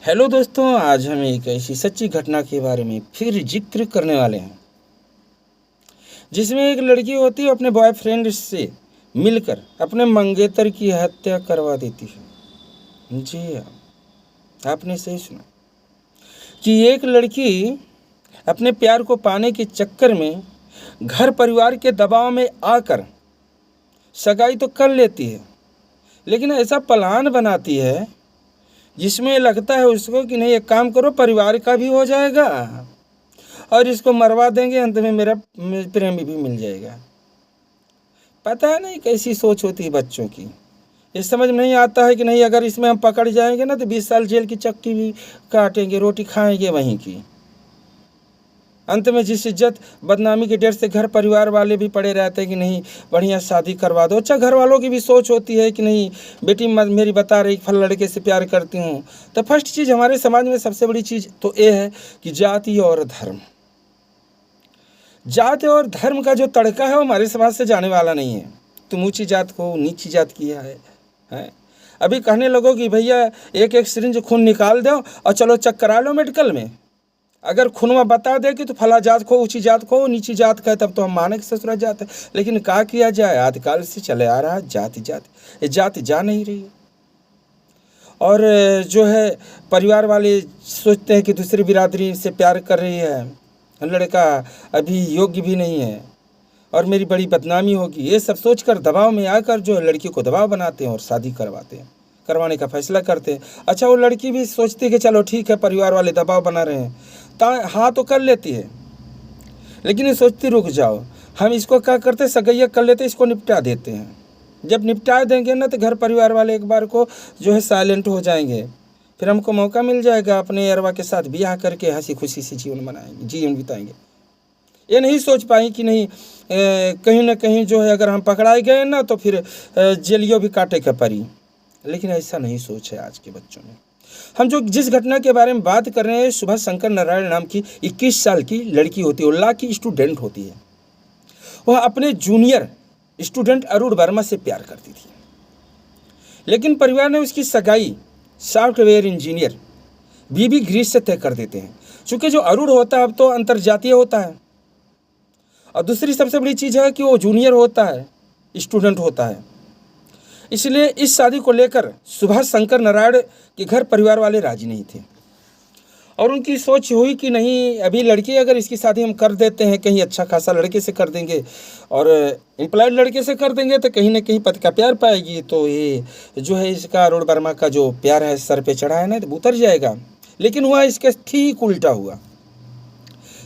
Hello दोस्तों, आज हम एक ऐसी सच्ची घटना के बारे में फिर जिक्र करने वाले हैं जिसमें एक लड़की होती है अपने बॉयफ्रेंड से मिलकर अपने मंगेतर की हत्या करवा देती है। जी हाँ, आपने सही सुना कि एक लड़की अपने प्यार को पाने के चक्कर में घर परिवार के दबाव में आकर सगाई तो कर लेती है, लेकिन ऐसा प्लान बनाती है जिसमें लगता है उसको कि नहीं, एक काम करो, परिवार का भी हो जाएगा और इसको मरवा देंगे, अंत में मेरा प्रेमी भी मिल जाएगा। पता नहीं कैसी सोच होती है बच्चों की। ये समझ में नहीं आता है कि नहीं, अगर इसमें हम पकड़ जाएंगे ना तो 20 साल जेल की चक्की भी काटेंगे, रोटी खाएंगे वहीं की। अंत में जिस इज्जत बदनामी के डर से घर परिवार वाले भी पड़े रहते हैं कि नहीं, बढ़िया शादी करवा दो। अच्छा, घर वालों की भी सोच होती है कि नहीं, बेटी मेरी बता रही फल लड़के से प्यार करती हूँ। तो फर्स्ट चीज़ हमारे समाज में सबसे बड़ी चीज़ तो ये है कि जाति और धर्म। जाति और धर्म का जो तड़का है वो हमारे समाज से जाने वाला नहीं है। तुम ऊंची जात को नीची जात किया है। अभी कहने लगो कि भैया एक एक सिरिंज खून निकाल दो और चलो चेक करा लो मेडिकल में। अगर खूनवा बता दे कि तो फला जात को, ऊंची जात को, नीची जात का है, तब तो हम माने कि ससुरा जात है। लेकिन क्या किया जाए, आदिकाल से चले आ रहा है जाति ये जाति जा नहीं रही है। और जो है परिवार वाले सोचते हैं कि दूसरी बिरादरी से प्यार कर रही है, लड़का अभी योग्य भी नहीं है और मेरी बड़ी बदनामी होगी। ये सब सोचकर दबाव में आकर जो लड़की को दबाव बनाते हैं और शादी करवाने का फैसला करते हैं। अच्छा, वो लड़की भी सोचती है कि चलो ठीक है, परिवार वाले दबाव बना रहे हैं, हाँ तो कर लेती है, लेकिन ये सोचती रुक जाओ, हम इसको क्या करते, सगैया कर लेते, इसको निपटा देते हैं। जब निपटा देंगे ना तो घर परिवार वाले एक बार को जो है साइलेंट हो जाएंगे, फिर हमको मौका मिल जाएगा अपने अरवा के साथ ब्याह करके हंसी खुशी से जीवन बिताएंगे। ये नहीं सोच पाई कि नहीं, कहीं ना कहीं जो है अगर हम पकड़ाए गए ना तो फिर जेलियो भी काटे का परी। लेकिन ऐसा नहीं सोच है आज के बच्चों में। हम जो जिस घटना के बारे में बात कर रहे हैं, सुभाष शंकर नारायण नाम की 21 साल की लड़की होती है, लॉ की स्टूडेंट होती है। वह अपने जूनियर स्टूडेंट अरुण वर्मा से प्यार करती थी, लेकिन परिवार ने उसकी सगाई सॉफ्टवेयर इंजीनियर बीबी ग्रीस से तय कर देते हैं। चूँकि जो अरुण होता है अब तो अंतर्जातीय होता है, और दूसरी सबसे बड़ी चीज़ है कि वो जूनियर होता है, स्टूडेंट होता है। इसलिए इस शादी को लेकर सुभाष शंकर नारायण के घर परिवार वाले राजी नहीं थे और उनकी सोच हुई कि नहीं, अभी लड़की अगर इसकी शादी हम कर देते हैं, कहीं अच्छा खासा लड़के से कर देंगे और एम्प्लॉयड लड़के से कर देंगे तो कहीं ना कहीं पति का प्यार पाएगी, तो ये जो है इसका अरुण वर्मा का जो प्यार है सर पे चढ़ा है ना तो उतर जाएगा। लेकिन हुआ इसके ठीक उल्टा हुआ।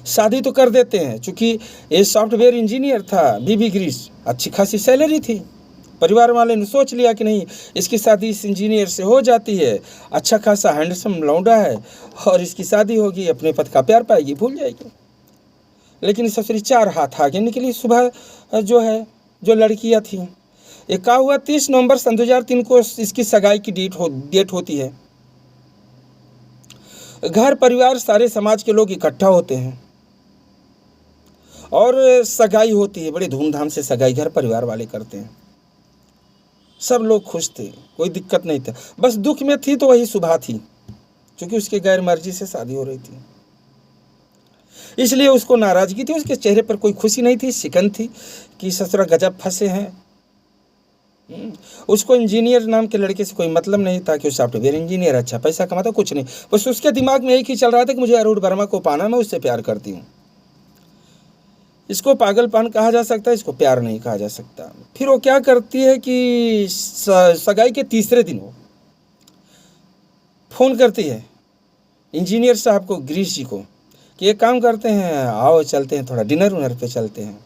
शादी तो कर देते हैं, चूँकि ये सॉफ्टवेयर इंजीनियर था, बीबी ग्रीस, अच्छी खासी सैलरी थी। परिवार वाले ने सोच लिया कि नहीं, इसकी शादी इस इंजीनियर से हो जाती है, अच्छा खासा हैंडसम लौंडा है और इसकी शादी होगी, अपने पति का प्यार पाएगी, भूल जाएगी। लेकिन ससुरी 4 हाथ आगे निकली। सुबह जो है जो लड़कियां थी, ये क्या हुआ, 30 नवंबर सन 2003 को इसकी सगाई की डेट होती है। घर परिवार सारे समाज के लोग इकट्ठा होते हैं और सगाई होती है। बड़ी धूमधाम से सगाई घर परिवार वाले करते हैं। सब लोग खुश थे, कोई दिक्कत नहीं था। बस दुख में थी तो वही सुबह थी, क्योंकि उसके गैर मर्जी से शादी हो रही थी, इसलिए उसको नाराजगी थी। उसके चेहरे पर कोई खुशी नहीं थी, शिकन थी कि ससुरा गजब फंसे हैं। उसको इंजीनियर नाम के लड़के से कोई मतलब नहीं था कि वो सॉफ्टवेयर इंजीनियर अच्छा पैसा कमाता, कुछ नहीं। बस उसके दिमाग में एक ही चल रहा था कि मुझे अरुण वर्मा को पाना, मैं उससे प्यार करती हूँ। इसको पागलपन कहा जा सकता है, इसको प्यार नहीं कहा जा सकता। फिर वो क्या करती है कि सगाई के तीसरे दिन वो फ़ोन करती है इंजीनियर साहब को, ग्रीस जी को, कि एक काम करते हैं, आओ चलते हैं, थोड़ा डिनर उनर पे चलते हैं।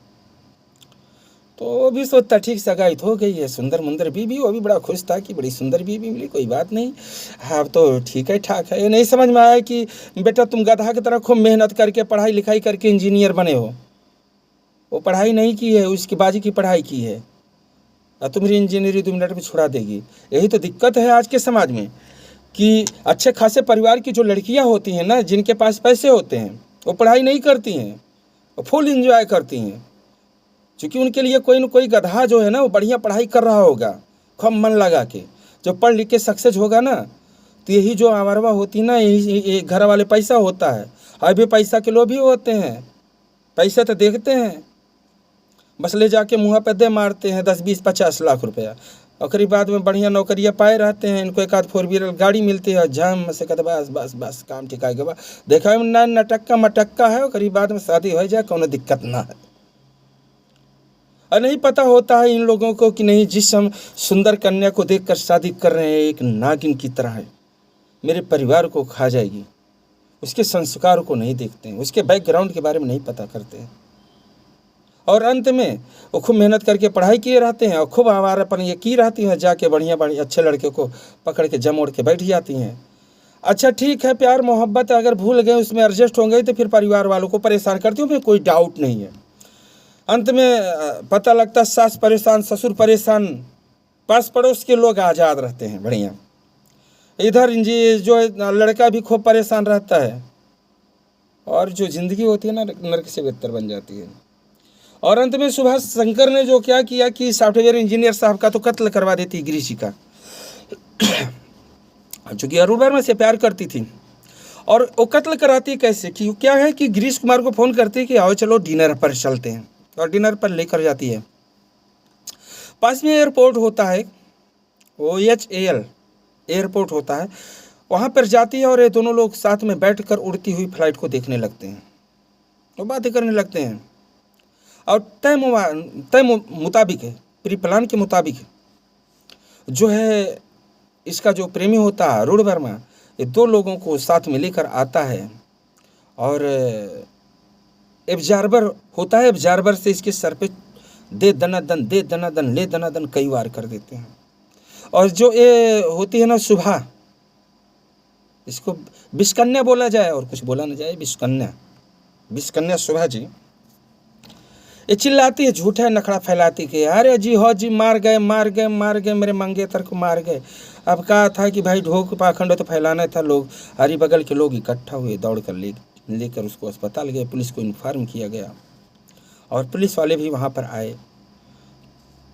तो वो भी सोचता ठीक, सगाई तो हो गई है, सुंदर मुंदर बीबी, वो भी बड़ा खुश था कि बड़ी सुंदर बीबी मिली, कोई बात नहीं, हाँ तो ठीक है ठाक है। ये नहीं समझ में आया कि बेटा तुम गधा की तरह खूब मेहनत करके पढ़ाई लिखाई करके इंजीनियर बने हो, वो पढ़ाई नहीं की है, उसकी बाजी की पढ़ाई की है, और तुम्हारी इंजीनियरिंग 2 मिनट में छुड़ा देगी। यही तो दिक्कत है आज के समाज में कि अच्छे खासे परिवार की जो लड़कियां होती हैं ना, जिनके पास पैसे होते हैं, वो पढ़ाई नहीं करती हैं, वो फुल इंजॉय करती हैं, क्योंकि उनके लिए कोई न कोई गधा जो है ना वो बढ़िया पढ़ाई कर रहा होगा खूब मन लगा के। जो पढ़ लिख के सक्सेस होगा ना तो यही जो आवारवा होती ना, यही घर वाले पैसा होता है, अभी पैसा के लोभी होते हैं, पैसे तो देखते हैं, बस ले जाके मुँह पे दे मारते हैं 10-20-50 लाख रुपया, और बाद में बढ़िया नौकरियाँ पाए रहते हैं, इनको एक आध 4 व्हीलर गाड़ी मिलती है, झम से कहते बस बस बस काम ठिका के बाद देखा ना नटक्का मटक्का है, और बाद में शादी हो जाए कोनो दिक्कत ना है। और नहीं पता होता है इन लोगों को कि नहीं, जिस हम सुंदर कन्या को देखकर शादी कर रहे हैं एक नागिन की तरह है, मेरे परिवार को खा जाएगी, उसके संस्कार को नहीं देखते हैं, उसके बैकग्राउंड के बारे में नहीं पता करते हैं, और अंत में वो खूब मेहनत करके पढ़ाई किए रहते हैं और खूब आवारापन ये की रहती हैं, जाके बढ़िया बढ़िया अच्छे लड़के को पकड़ के जमोड़ के बैठ जाती हैं। अच्छा ठीक है, प्यार मोहब्बत अगर भूल गए, उसमें एडजस्ट हो गए तो फिर परिवार वालों को परेशान करती हूँ, फिर कोई डाउट नहीं है। अंत में पता लगता सास परेशान, ससुर परेशान, पास पड़ोस के लोग आज़ाद रहते हैं बढ़िया, इधर जो लड़का भी खूब परेशान रहता है, और जो ज़िंदगी होती है ना नर्क से बेहतर बन जाती है। और अंत में सुभाष शंकर ने जो क्या किया कि सॉफ्टवेयर इंजीनियर साहब का तो कत्ल करवा देती गिरीश जी का, चूँकि अरुण वर्मा से प्यार करती थी, और वो कत्ल कराती कैसे कि क्या है कि गिरीश कुमार को फ़ोन करती कि आओ चलो डिनर पर चलते हैं, और डिनर पर लेकर जाती है। पास में एयरपोर्ट होता है, OHAL एयरपोर्ट होता है, वहाँ पर जाती है, और ये दोनों लोग साथ में बैठकर उड़ती हुई फ्लाइट को देखने लगते हैं, वो बातें करने लगते हैं, और तय मुताबिक है, प्री प्लान के मुताबिक जो है इसका जो प्रेमी होता है अरुण वर्मा, ये 2 लोगों को साथ में लेकर आता है, और एब्जार्बर होता है, एब्जार्बर से इसके सर पे दे दनादन ले दनादन कई बार कर देते हैं। और जो ये होती है ना सुभा, इसको विषकन्या बोला जाए और कुछ बोला ना जाए, विषकन्या सुभा जी, ये चिल्लाती है, झूठा नखड़ा फैलाती कि अरे जी हो जी मार गए मेरे मंगेतर को मार गए। अब कहा था कि भाई ढोक पाखंड तो फैलाना था, लोग हरी बगल के लोग इकट्ठा हुए, दौड़ कर लेकर उसको अस्पताल गए, पुलिस को इन्फॉर्म किया गया, और पुलिस वाले भी वहाँ पर आए।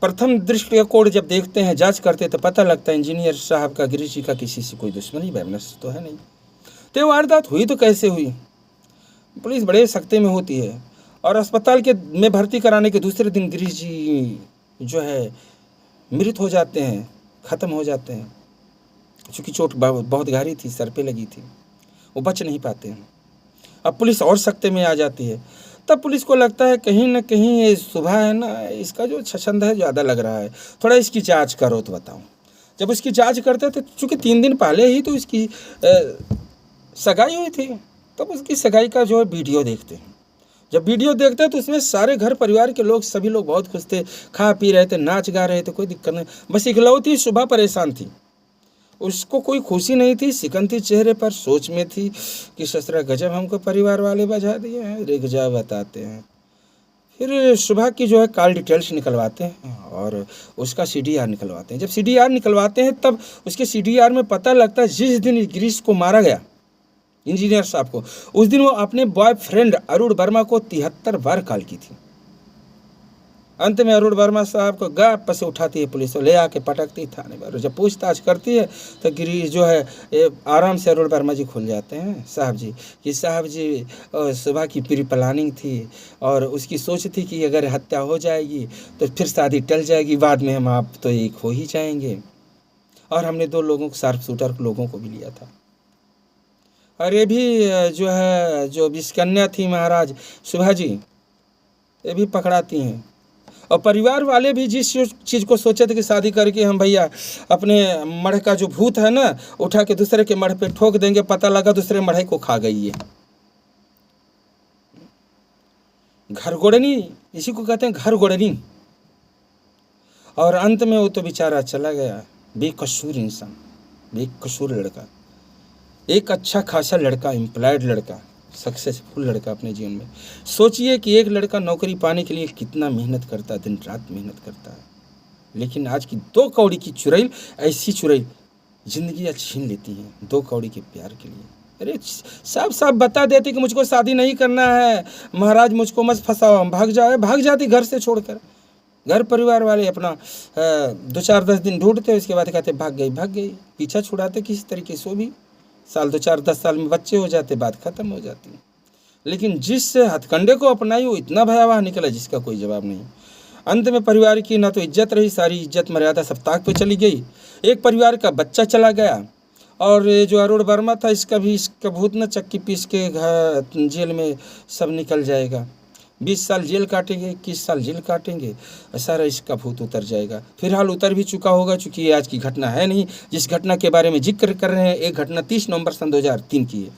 प्रथम दृष्टिकोण जब देखते हैं, जांच करते तो पता लगता है इंजीनियर साहब का गिरीश जी का किसी से कोई दुश्मनी वैमनस्य तो है नहीं। तो वारदात हुई तो कैसे हुई, पुलिस बड़े सख्ते में होती है, और अस्पताल में भर्ती कराने के दूसरे दिन गिरीश जी जो है मृत हो जाते हैं, ख़त्म हो जाते हैं, चूँकि चोट बहुत गहरी थी, सर पे लगी थी, वो बच नहीं पाते हैं। अब पुलिस और सख्ते में आ जाती है, तब पुलिस को लगता है कहीं ना कहीं ये सुबह है ना, इसका जो छछंद है ज़्यादा लग रहा है, थोड़ा इसकी जांच करो तो बताओ। जब उसकी जांच करते थे, चूँकि 3 दिन पहले ही तो इसकी सगाई हुई थी, तब उसकी सगाई का जो है वीडियो देखते हैं। जब वीडियो देखते हैं तो उसमें सारे घर परिवार के लोग, सभी लोग बहुत खुश थे, खा पी रहे थे, नाच गा रहे थे, कोई दिक्कत नहीं। बस इकलौती सुबह परेशान थी, उसको कोई खुशी नहीं थी, सिकन थी चेहरे पर, सोच में थी कि ससुरा गजब हमको परिवार वाले बजा दिए हैं, रे गजब बताते हैं। फिर सुबह की जो है कॉल डिटेल्स निकलवाते हैं और उसका CDR निकलवाते हैं। जब CDR निकलवाते हैं तब उसके CDR में पता लगता है जिस दिन गिरीश को मारा गया, इंजीनियर साहब को, उस दिन वो अपने बॉयफ्रेंड अरुण वर्मा को 73 बार कॉल की थी। अंत में अरुण वर्मा साहब को गप से उठाती है पुलिस, ले आके पटकती थाने पर। जब पूछताछ करती है तो गिरीश जो है आराम से अरुण वर्मा जी खुल जाते हैं, साहब जी कि साहब जी सुबह की प्री प्लानिंग थी, और उसकी सोच थी कि अगर हत्या हो जाएगी तो फिर शादी टल जाएगी, बाद में हम आप तो एक हो ही जाएंगे, और हमने 2 लोगों को, शार्प शूटर लोगों को भी लिया था। और ये भी जो है जो विषकन्या थी महाराज सुभा जी, ये भी पकड़ाती हैं। और परिवार वाले भी जिस चीज़ को सोचे थे कि शादी करके हम भैया अपने मढ़ का जो भूत है ना उठा के दूसरे के मढ़ पे ठोक देंगे, पता लगा दूसरे मढ़ई को खा गई है। घर गोड़नी, इसी को कहते हैं घर गोड़नी। और अंत में वो तो बेचारा चला गया, बेकसूर इंसान, बेकसूर लड़का, एक अच्छा खासा लड़का, एम्प्लॉयड लड़का, सक्सेसफुल लड़का अपने जीवन में। सोचिए कि एक लड़का नौकरी पाने के लिए कितना मेहनत करता है, दिन रात मेहनत करता है, लेकिन आज की 2 कौड़ी की चुड़ैल, ऐसी चुड़ैल जिंदगी छीन लेती है 2 कौड़ी के प्यार के लिए। अरे साफ बता देते कि मुझको शादी नहीं करना है महाराज, मुझको मत फंसाओ, हम भाग जाती घर से छोड़कर। घर परिवार वाले अपना 2-4-10 दिन ढूंढते, उसके बाद कहते भाग गई, पीछा छुड़ाते किसी तरीके से, वो भी साल 2-4-10 साल में बच्चे हो जाते, बात खत्म हो जाती। लेकिन जिस हथकंडे को अपनाई वो इतना भयावह निकला जिसका कोई जवाब नहीं। अंत में परिवार की ना तो इज्जत रही, सारी इज्जत मर्यादा सब ताक पे चली गई। एक परिवार का बच्चा चला गया, और ये जो अरुण वर्मा था इसका भूत न चक्की पीस के घर जेल में सब निकल जाएगा। 20 साल जेल काटेंगे, 21 साल जेल काटेंगे, सारा इसका भूत उतर जाएगा। फिलहाल उतर भी चुका होगा, चूँकि ये आज की घटना है नहीं। जिस घटना के बारे में जिक्र कर रहे हैं, एक घटना 30 नवंबर सन 2003 की है,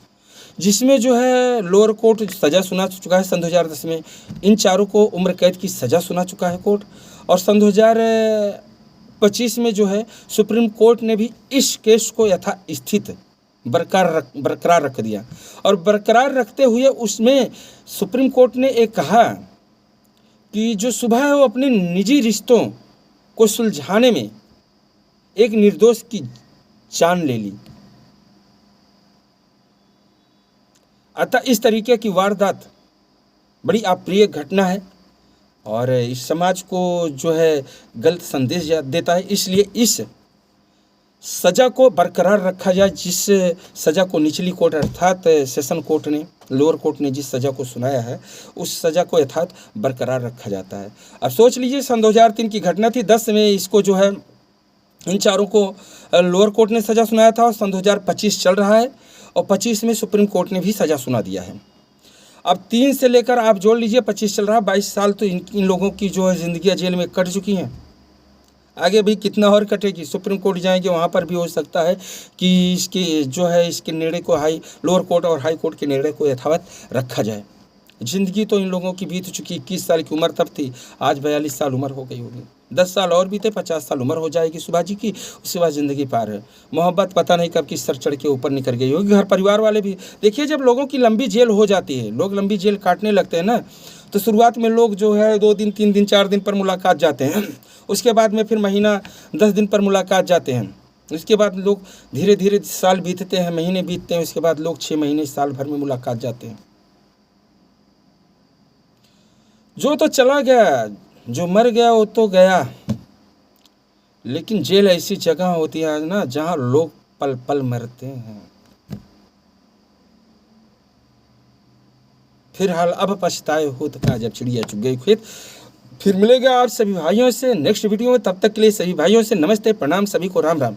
जिसमें जो है लोअर कोर्ट सज़ा सुना चुका है सन 2010 में। इन चारों को उम्र कैद की सज़ा सुना चुका है कोर्ट, और सन 2025 में जो है सुप्रीम कोर्ट ने भी इस केस को यथास्थित बरकरार रख दिया। और बरकरार रखते हुए उसमें सुप्रीम कोर्ट ने एक कहा कि जो सुबह है वो अपने निजी रिश्तों को सुलझाने में एक निर्दोष की जान ले ली। अतः इस तरीके की वारदात बड़ी अप्रिय घटना है और इस समाज को जो है गलत संदेश देता है। इसलिए इस सज़ा को बरकरार रखा जाए, जिस सज़ा को निचली कोर्ट अर्थात सेशन कोर्ट ने, लोअर कोर्ट ने जिस सज़ा को सुनाया है, उस सज़ा को यथार्थ बरकरार रखा जाता है। अब सोच लीजिए, सन 2003 की घटना थी, 10 में इसको जो है इन चारों को लोअर कोर्ट ने सज़ा सुनाया था, और सन 2025 चल रहा है, और 25 में सुप्रीम कोर्ट ने भी सज़ा सुना दिया है। अब 3 से लेकर आप जोड़ लीजिए 25 चल रहा है, 22 साल तो इन लोगों की जो है ज़िंदगी जेल में कट चुकी हैं। आगे भी कितना और कटेगी, सुप्रीम कोर्ट जाएंगे, वहाँ पर भी हो सकता है कि इसके निर्णय को लोअर कोर्ट और हाई कोर्ट के निर्णय को यथावत रखा जाए। ज़िंदगी तो इन लोगों की बीत चुकी, 21 साल की उम्र तब थी, आज 42 साल उम्र हो गई होगी। 10 साल और बीते, 50 साल उम्र हो जाएगी सुभा जी की, उसके बाद ज़िंदगी पार है। मोहब्बत पता नहीं कब किस सर चढ़ के ऊपर निकल गई होगी। घर परिवार वाले भी देखिए, जब लोगों की लंबी जेल हो जाती है, लोग लंबी जेल काटने लगते हैं ना, तो शुरुआत में लोग जो है 2 दिन 3 दिन 4 दिन पर मुलाकात जाते हैं, उसके बाद में फिर महीना 10 दिन पर मुलाकात जाते हैं, उसके बाद लोग धीरे धीरे साल बीतते हैं, महीने बीतते हैं, उसके बाद लोग 6 महीने साल भर में मुलाकात जाते हैं। जो तो चला गया, जो मर गया वो तो गया, लेकिन जेल ऐसी जगह होती है ना जहाँ लोग पल पल मरते हैं। फिलहाल अब पछताए हो तो कहा, जब चिड़िया चुग गई खेत। फिर मिलेगा आप सभी भाइयों से नेक्स्ट वीडियो में, तब तक के लिए सभी भाइयों से नमस्ते, प्रणाम, सभी को राम राम।